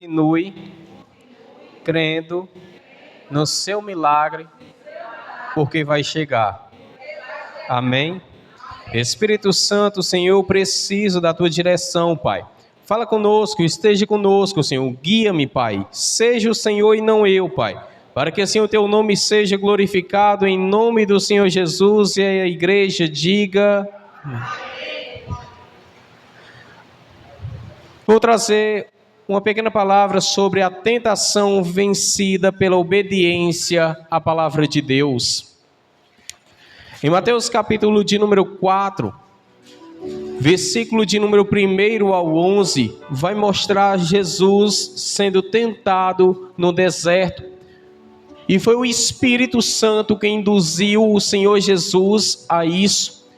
Continue crendo no seu milagre, porque vai chegar. Amém? Espírito Santo, Senhor, eu preciso da tua direção, Pai. Fala conosco, esteja conosco, Senhor. Guia-me, Pai. Seja o Senhor e não eu, Pai. Para que assim o teu nome seja glorificado em nome do Senhor Jesus, e a igreja diga... Vou trazer uma pequena palavra sobre a tentação vencida pela obediência à palavra de Deus. Em Mateus capítulo de número 4, versículo de número 1 ao 11, vai mostrar Jesus sendo tentado no deserto. E foi o Espírito Santo que induziu o Senhor Jesus a isso,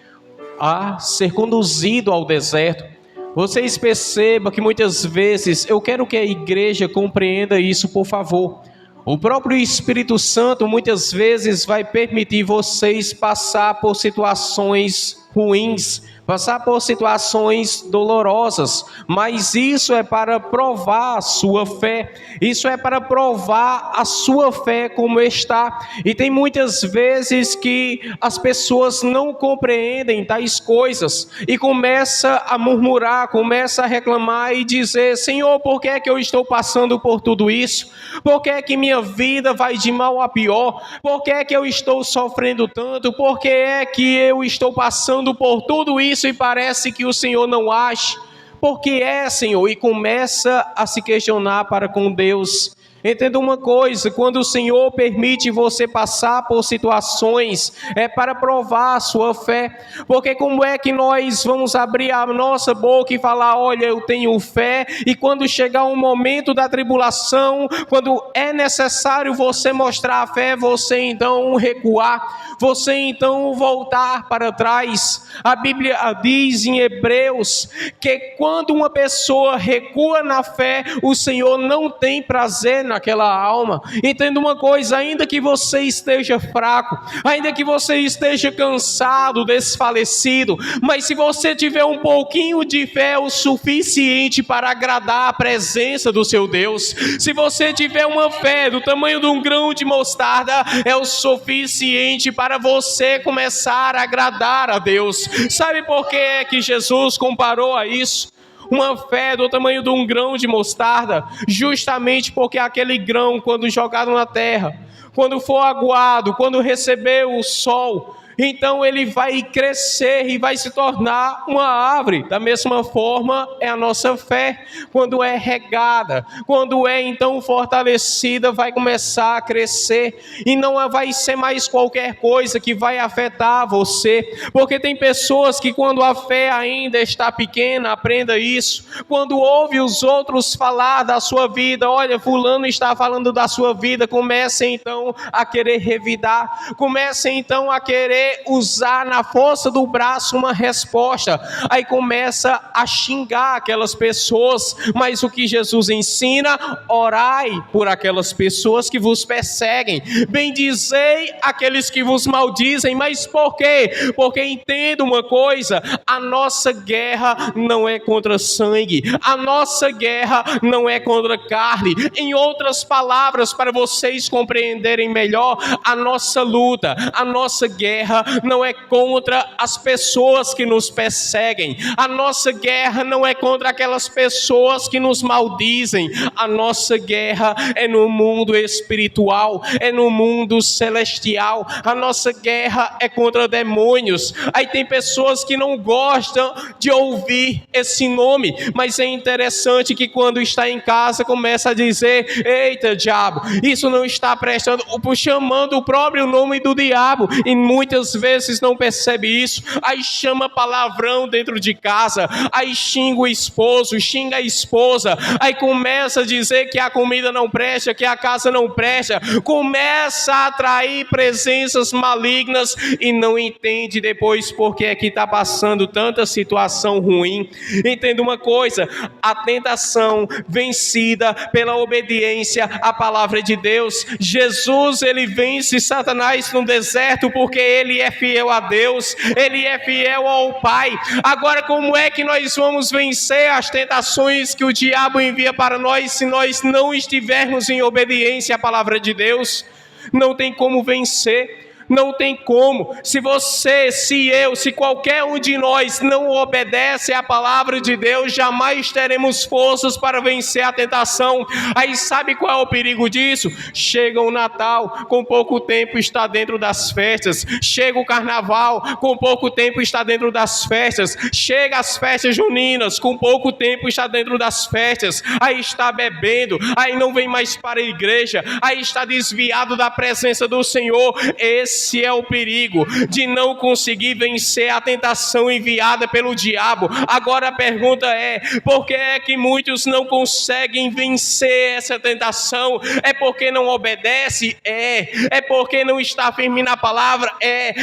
a ser conduzido ao deserto. Vocês percebam que muitas vezes, eu quero que a igreja compreenda isso, por favor. O próprio Espírito Santo muitas vezes vai permitir vocês passar por situações ruins, passar por situações dolorosas, mas isso é para provar a sua fé, isso é para provar a sua fé como está. E tem muitas vezes que as pessoas não compreendem tais coisas e começa a murmurar, começa a reclamar e dizer: Senhor, por que é que eu estou passando por tudo isso? Por que é que minha vida vai de mal a pior? Por que é que eu estou sofrendo tanto? Por que é que eu estou passando por tudo isso e parece que o Senhor não age? Por que é, Senhor? E começa a se questionar para com Deus. Entenda uma coisa, quando o Senhor permite você passar por situações, é para provar a sua fé. Porque como é que nós vamos abrir a nossa boca e falar: olha, eu tenho fé, e quando chegar um momento da tribulação, quando é necessário você mostrar a fé, você então recuar, você então voltar para trás? A Bíblia diz em Hebreus que quando uma pessoa recua na fé, o Senhor não tem prazer naquela alma. Entenda uma coisa: ainda que você esteja fraco, ainda que você esteja cansado, desfalecido, mas se você tiver um pouquinho de fé, é o suficiente para agradar a presença do seu Deus. Se você tiver uma fé do tamanho de um grão de mostarda, é o suficiente para você começar a agradar a Deus. Sabe por que é que Jesus comparou a isso? Uma fé do tamanho de um grão de mostarda, justamente porque aquele grão, quando jogado na terra, quando for aguado, quando receber o sol, então ele vai crescer e vai se tornar uma árvore. Da mesma forma é a nossa fé, quando é regada, quando é então fortalecida, vai começar a crescer, e não vai ser mais qualquer coisa que vai afetar você, porque tem pessoas que quando a fé ainda está pequena, aprenda isso, quando ouve os outros falar da sua vida, olha, fulano está falando da sua vida, começa então a querer revidar, começa então a querer usar na força do braço uma resposta, aí começa a xingar aquelas pessoas. Mas o que Jesus ensina: orai por aquelas pessoas que vos perseguem, bendizei aqueles que vos maldizem. Mas por quê? Porque entenda uma coisa: a nossa guerra não é contra sangue, a nossa guerra não é contra carne. Em outras palavras, para vocês compreenderem melhor, a nossa luta, a nossa guerra não é contra as pessoas que nos perseguem, a nossa guerra não é contra aquelas pessoas que nos maldizem, a nossa guerra é no mundo espiritual, é no mundo celestial, a nossa guerra é contra demônios. Aí tem pessoas que não gostam de ouvir esse nome, mas é interessante que quando está em casa começa a dizer: eita diabo, isso não está prestando, chamando o próprio nome do diabo, e muitas vezes não percebe isso, aí chama palavrão dentro de casa, aí xinga o esposo, xinga a esposa, aí começa a dizer que a comida não presta, que a casa não presta, começa a atrair presenças malignas e não entende depois porque é que está passando tanta situação ruim. Entenda uma coisa: a tentação vencida pela obediência à palavra de Deus. Jesus Jesus, ele vence Satanás no deserto porque ele é fiel a Deus, ele é fiel ao Pai. Agora, como é que nós vamos vencer as tentações que o diabo envia para nós se nós não estivermos em obediência à palavra de Deus? Não tem como vencer. Não tem como. Se você, se eu, se qualquer um de nós não obedece à palavra de Deus, jamais teremos forças para vencer a tentação. Aí sabe qual é o perigo disso? Chega o Natal, com pouco tempo está dentro das festas. Chega o Carnaval, com pouco tempo está dentro das festas. Chega as festas juninas, com pouco tempo está dentro das festas. Aí está bebendo, aí não vem mais para a igreja, aí está desviado da presença do Senhor. Esse é o perigo de não conseguir vencer a tentação enviada pelo diabo. Agora a pergunta é: por que é que muitos não conseguem vencer essa tentação? É porque não obedece? É porque não está firme na palavra?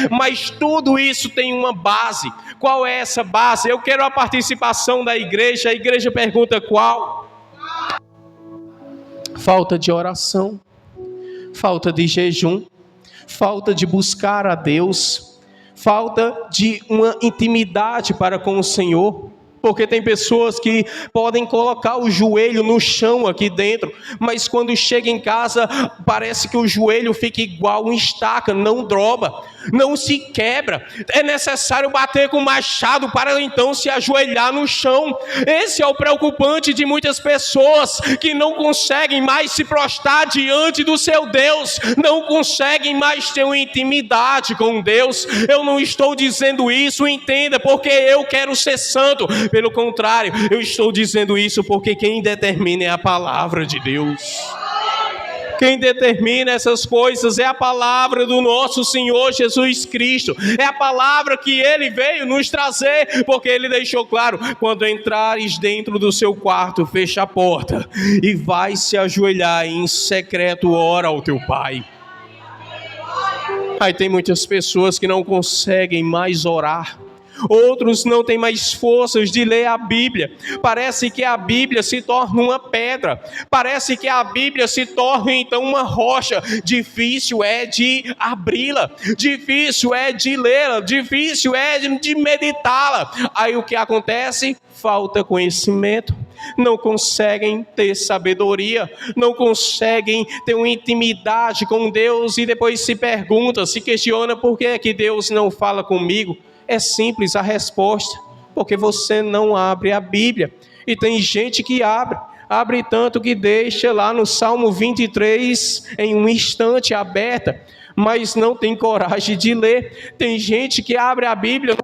Mas tudo isso tem uma base. Qual é essa base? Eu quero a participação da igreja. A igreja pergunta qual? Falta de oração, falta de jejum, falta de buscar a Deus, falta de uma intimidade para com o Senhor. Porque tem pessoas que podem colocar o joelho no chão aqui dentro, mas quando chega em casa, parece que o joelho fica igual uma estaca, não droba, não se quebra. É necessário bater com o machado para então se ajoelhar no chão. Esse é o preocupante de muitas pessoas que não conseguem mais se prostrar diante do seu Deus, não conseguem mais ter uma intimidade com Deus. Eu não estou dizendo isso, entenda, porque eu quero ser santo. Pelo contrário, eu estou dizendo isso porque quem determina é a palavra de Deus. Quem determina essas coisas é a palavra do nosso Senhor Jesus Cristo. É a palavra que Ele veio nos trazer, porque Ele deixou claro: quando entrares dentro do seu quarto, fecha a porta e vai se ajoelhar e em secreto ora ao teu Pai. Aí tem muitas pessoas que não conseguem mais orar. Outros não têm mais forças de ler a Bíblia. Parece que a Bíblia se torna uma pedra. Parece que a Bíblia se torna então uma rocha. Difícil é de abri-la. Difícil é de lê-la. Difícil é de meditá-la. Aí o que acontece? Falta conhecimento. Não conseguem ter sabedoria, não conseguem ter uma intimidade com Deus e depois se pergunta, se questiona: por que é que Deus não fala comigo? É simples a resposta: porque você não abre a Bíblia. E tem gente que abre tanto que deixa lá no Salmo 23 em um instante aberta, mas não tem coragem de ler. Tem gente que abre a Bíblia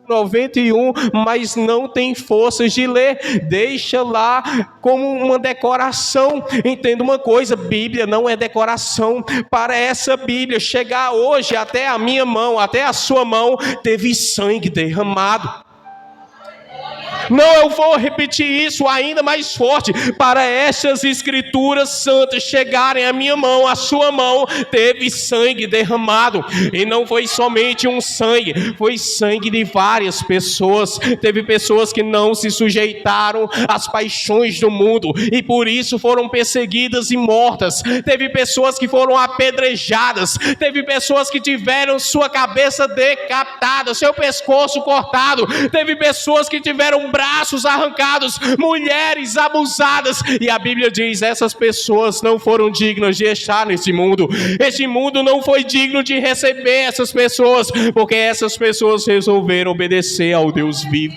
91, mas não tem forças de ler, deixa lá como uma decoração. Entenda uma coisa: Bíblia não é decoração. Para essa Bíblia chegar hoje até a minha mão, até a sua mão, teve sangue derramado. Não, eu vou repetir isso ainda mais forte: para estas escrituras santas chegarem à minha mão, à sua mão, teve sangue derramado. E não foi somente um sangue, foi sangue de várias pessoas. Teve pessoas que não se sujeitaram às paixões do mundo e por isso foram perseguidas e mortas. Teve pessoas que foram apedrejadas. Teve pessoas que tiveram sua cabeça decapitada, seu pescoço cortado. Teve pessoas que tiveram braços arrancados, mulheres abusadas. E a Bíblia diz: essas pessoas não foram dignas de estar nesse mundo. Este mundo não foi digno de receber essas pessoas, porque essas pessoas resolveram obedecer ao Deus vivo.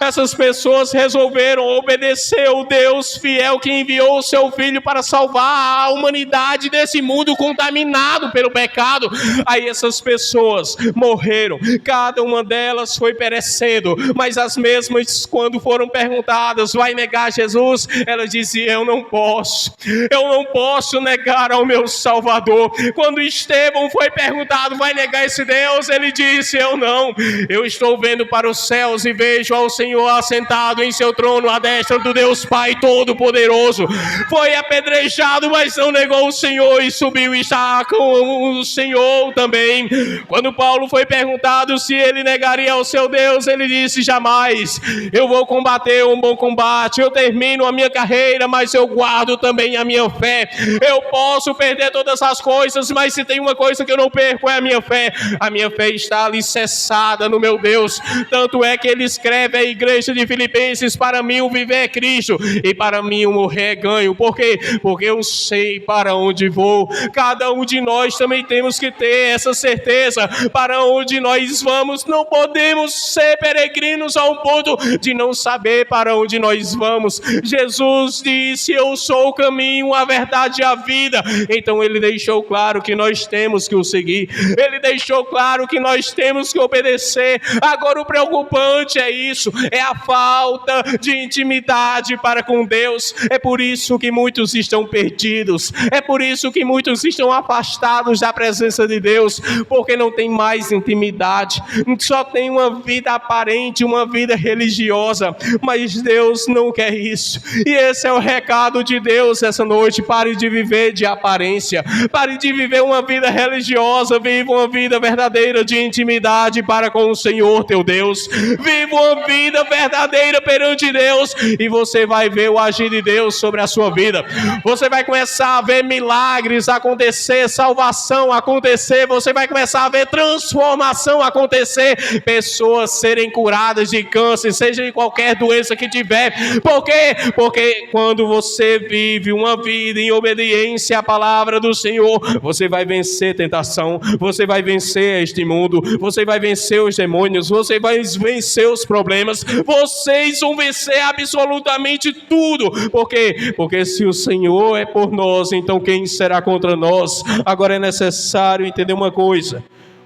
Essas pessoas resolveram obedecer ao Deus fiel que enviou o seu Filho para salvar a humanidade desse mundo contaminado pelo pecado. Aí essas pessoas morreram, cada uma delas foi perecendo, mas as mesmas, quando foram perguntadas: vai negar Jesus? Elas diziam: eu não posso negar ao meu Salvador. Quando Estevão foi perguntado: vai negar esse Deus? Ele disse: eu não, eu estou vendo para os céus e vejo ao Senhor assentado em seu trono à destra do Deus Pai Todo-Poderoso. Foi apedrejado, mas não negou o Senhor e subiu e está com o Senhor também. Quando Paulo foi perguntado se ele negaria ao seu Deus, ele disse: jamais. Eu vou combater um bom combate, eu termino a minha carreira, mas eu guardo também a minha fé. Eu posso perder todas as coisas, mas se tem uma coisa que eu não perco é a minha fé. A minha fé está alicerçada no meu Deus. Tanto é que ele escreve à igreja de Filipenses: para mim o viver é Cristo e para mim o morrer é ganho. Por quê? Porque eu sei para onde vou. Cada um de nós também temos que ter essa certeza. Para onde nós vamos, não podemos ser peregrinos ao ponto de não saber para onde nós vamos. Jesus disse: eu sou o caminho, a verdade e a vida. Então ele deixou claro que nós temos que o seguir. Ele deixou claro que nós temos que obedecer. Agora o preocupante é isso, é a falta de intimidade para com Deus. É por isso que muitos estão perdidos. É por isso que muitos estão afastados da presença de Deus, porque não tem mais intimidade. Só tem uma vida aparente, uma vida religiosa, mas Deus não quer isso. E esse é o recado de Deus essa noite: pare de viver de aparência, pare de viver uma vida religiosa, viva uma vida verdadeira de intimidade para com o Senhor teu Deus. Viva uma vida verdadeira perante Deus e você vai ver o agir de Deus sobre a sua vida. Você vai começar a ver milagres acontecer, salvação acontecer, você vai começar a ver transformação acontecer, pessoas serem curadas de câncer, seja de qualquer doença que tiver. Por quê? Porque quando você vive uma vida em obediência à palavra do Senhor, você vai vencer tentação, você vai vencer este mundo, você vai vencer os demônios, você vai vencer os problemas, vocês vão vencer absolutamente tudo. Por quê? Porque se o Senhor é por nós, então quem será contra nós? Agora é necessário entender uma coisa: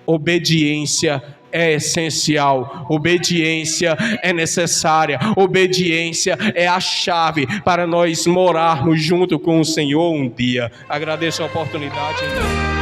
obediência é essencial, obediência é necessária, obediência é a chave para nós morarmos junto com o Senhor um dia. Agradeço a oportunidade.